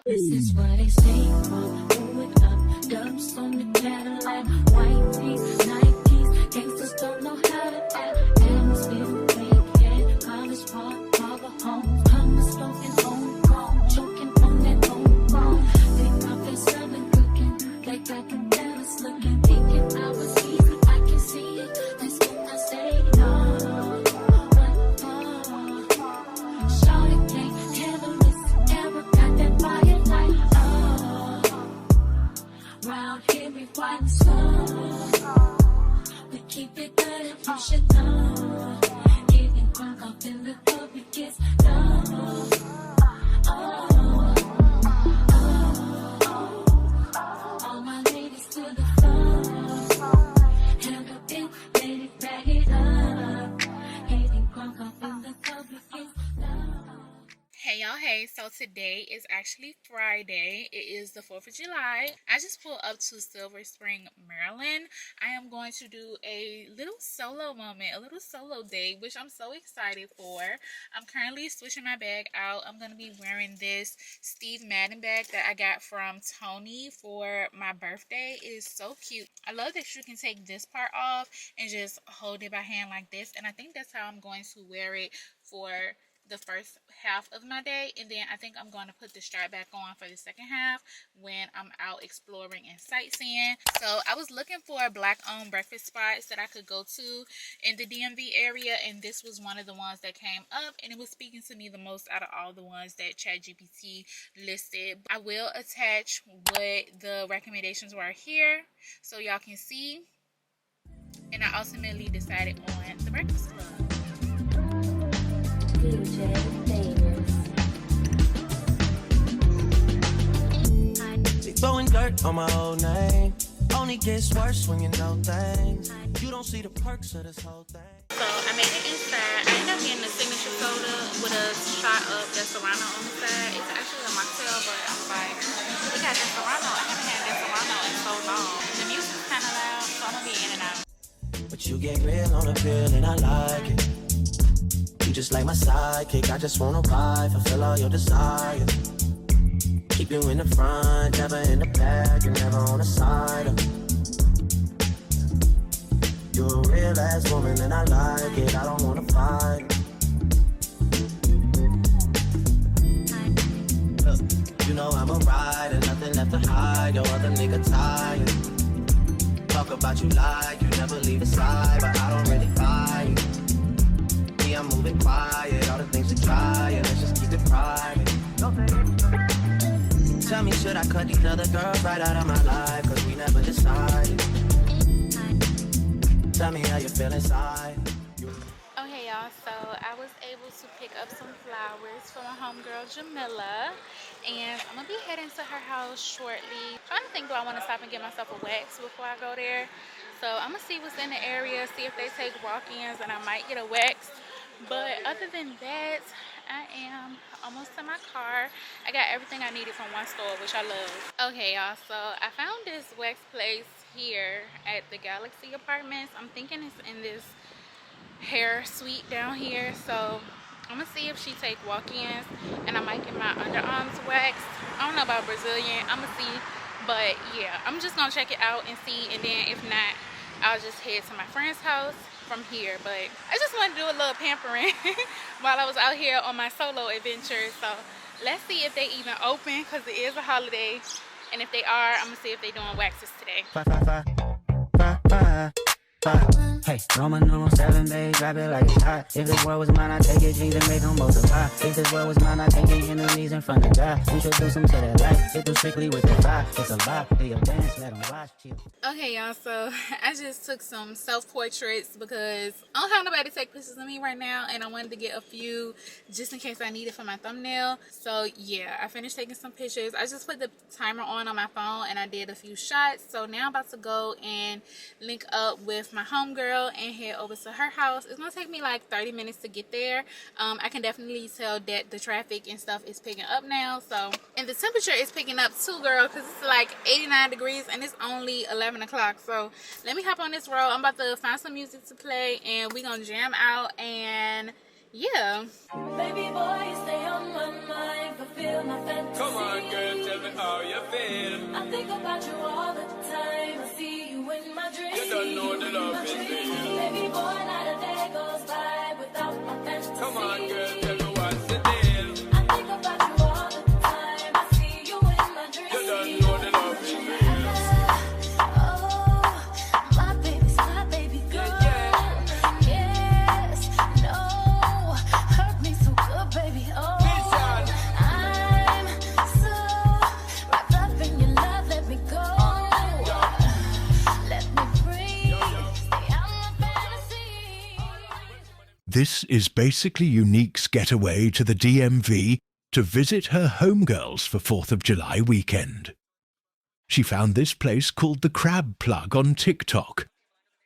This is what they say, do it up, dubs on the Cadillac, white tees, Nikes, gangsters don't know how to act, atmosphere, weekend, college park, harbor home, hummus floating on chrome, choking on that old chrome, they profit selling cooking, they got the Dallas looking, thinking I was easy, I can see it, that's when I say no, Shawty can't handle this, ever got that fire like, round here we white and slow. We keep it good and push it down. Getting drunk up in the club, it gets down. All my ladies to the floor. Handle it, lady, bag it up. Getting drunk up in the club, it gets down. Hey y'all, hey, so today is actually Friday. It is the 4th of July. I just pulled up to Silver Spring, Maryland. I am going to do a little solo moment, a little solo day, which I'm so excited for. I'm currently switching my bag out. I'm going to be wearing this Steve Madden bag that I got from Tony for my birthday. It is so cute. I love that you can take this part off and just hold it by hand like this, and I think that's how I'm going to wear it for the first half of my day, and then I think I'm going to put the strap back on for the second half when I'm out exploring and sightseeing. So I was looking for black owned breakfast spots that I could go to in the DMV area, and this was one of the ones that came up, and it was speaking to me the most out of all the ones that ChatGPT listed. I will attach what the recommendations were here so y'all can see, and I ultimately decided on the Breakfast Club. DJ Davis. Throwing dirt on my old name. Only gets worse when you know things. You don't see the perks of this whole thing. So I made it inside. I ended up getting a signature soda with a shot of Desperado on the side. It's actually a mocktail, but I'm like, we got Desperado. I haven't had Desperado in so long. The music's kind of loud, so I'm gonna be in and out. But you get real on the pill and I like it. You just like my sidekick, I just wanna ride, fulfill all your desires. Keep you in the front, never in the back, and never on the side. You're a real ass woman and I like it, I don't wanna fight. Look, you know I'm a rider, nothing left to hide, your other nigga tired. Talk about you like you never leave the side, but I don't really buy it. I'm moving quiet, all the things to try, and let's just keep it private. Tell me, should I cut these other girls right out of my life? Cause we never decided. Tell me how you feel inside. Okay y'all, so I was able to pick up some flowers for my homegirl Jamila, and I'm gonna be heading to her house shortly. Trying to think, do I want to stop and get myself a wax before I go there? So I'm gonna see what's in the area, see if they take walk-ins, and I might get a wax. But other than that, I am almost to my car. I got everything I needed from one store, which I love. Okay y'all, so I found this wax place here at the Galaxy Apartments. I'm thinking it's in this hair suite down here, so I'm gonna see if she take walk-ins, and I might get my underarms waxed. I don't know about Brazilian, I'm gonna see, but yeah, I'm just gonna check it out and see, and then if not, I'll just head to my friend's house from here. But I just wanted to do a little pampering while I was out here on my solo adventure. So let's see if they even open, because it is a holiday, and if they are, I'm gonna see if they doing waxes today. Hey, normal 7 days, grab it like it's hot. If this world was mine, I'd take your jeans and make them multiply. If this world was mine, I'd take your enemies in front of God. Introduce them to that life, hit them strictly with the vibe. It's a vibe, do your dance, let them watch you. Okay y'all, so I just took some self-portraits because I don't have nobody to take pictures of me right now, and I wanted to get a few just in case I need it for my thumbnail. So yeah, I finished taking some pictures. I just put the timer on my phone and I did a few shots. So now I'm about to go and link up with my homegirl and head over to her house. It's gonna take me like 30 minutes to get there. I can definitely tell that the traffic and stuff is picking up now, so, and the temperature is picking up too, girl, because it's like 89 degrees and it's only 11 o'clock. So let me hop on this road. I'm about to find some music to play and we gonna jam out, and yeah. Baby boy, stay on my mind, fulfill my fantasy. Come on, girl, how you feel. I think about you all the time. I see you in my dreams. You don't know the love is real. Baby boy, not a day goes by without my fantasy. Come on, girl, tell me what's the deal. I think about you all the time. I see you in my dreams. You don't know the love is real. Oh, my baby girl. Yes, no, hurt me so good, baby. Oh. This is basically Uneak's getaway to the DMV to visit her homegirls for 4th of July weekend. She found this place called the Crab Plug on TikTok,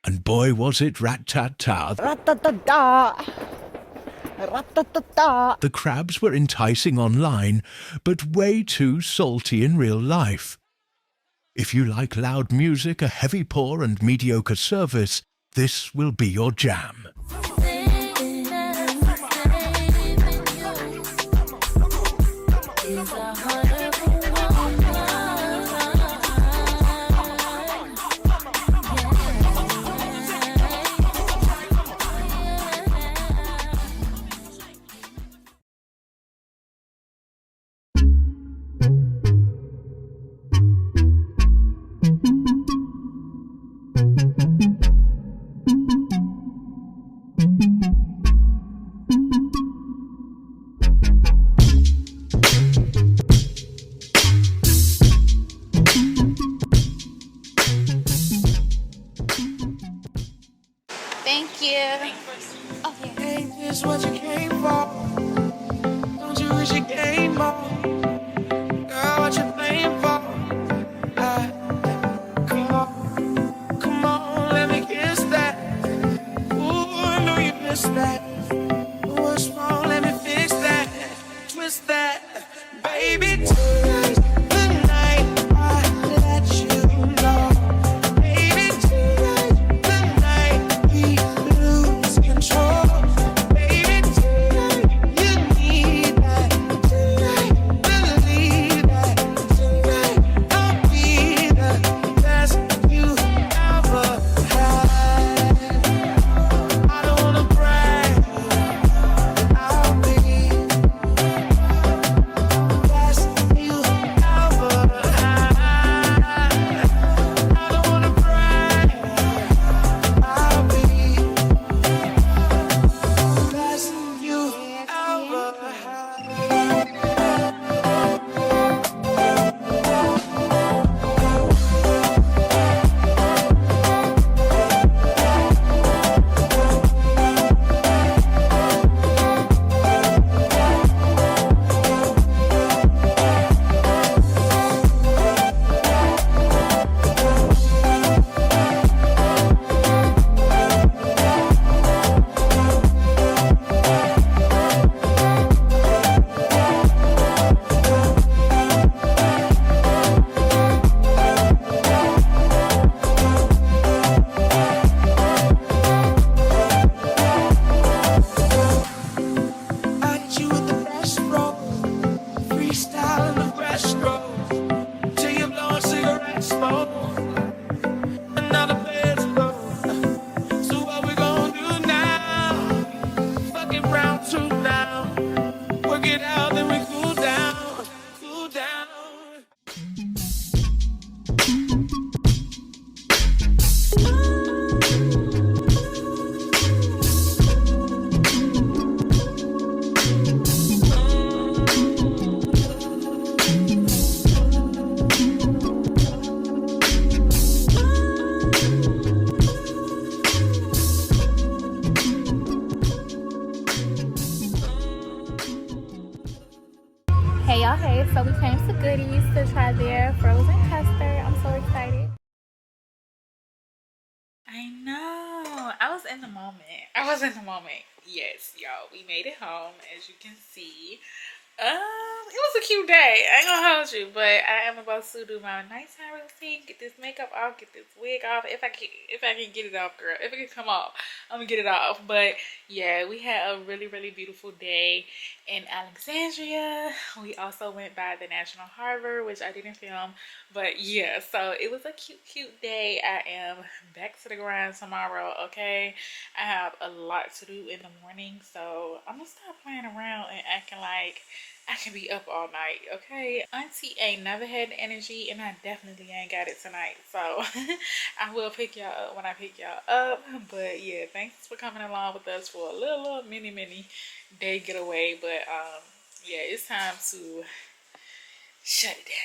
and boy was it rat-tat-tat. Rat-tat-tat. Rat-tat-tat. The crabs were enticing online, but way too salty in real life. If you like loud music, a heavy pour and mediocre service, this will be your jam. Thank you. Okay. Ain't this what you came for? Don't you wish you came more? Girl, what you playing for? Come on, let me kiss that. Ooh, I know you missed that. What's wrong? Let me fix that. Twist that, baby. Tonight, the night I let you know. Baby, tonight, the night we lose control. Baby, tonight you need that. Tonight, believe that. Tonight I'll be the best you ever had. I don't wanna brag, I'll be the best you ever had. I don't wanna brag, I'll be the best you ever had. I hit you with the best roll, freestyle in the breaststroke, till you're blowing cigarette smoke. And now the bed's low. So what we gonna do now? Fucking round two now. Work it out, then we cool down, cool down. Hey y'all, hey, so we came to Goodies to try their frozen custard. I'm so excited. I know. I was in the moment. Yes, y'all. We made it home, as you can see. was a cute day. I ain't gonna hold you, but I am about to do my nighttime routine, get this makeup off, get this wig off. If I can get it off, girl. If it can come off, I'm gonna get it off. But yeah, we had a really, really beautiful day in Alexandria. We also went by the National Harbor, which I didn't film, but yeah, so it was a cute day. I am back to the grind tomorrow. Okay, I have a lot to do in the morning, so I'm gonna stop playing around and acting like I can be up all night. Okay, auntie ain't never had the energy, and I definitely ain't got it tonight, so I will pick y'all up when I pick y'all up. But yeah, thanks for coming along with us for a little mini day getaway. But yeah, it's time to shut it down.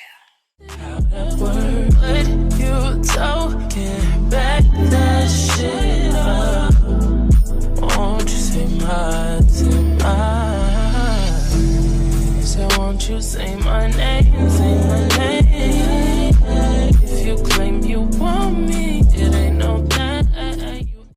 What you told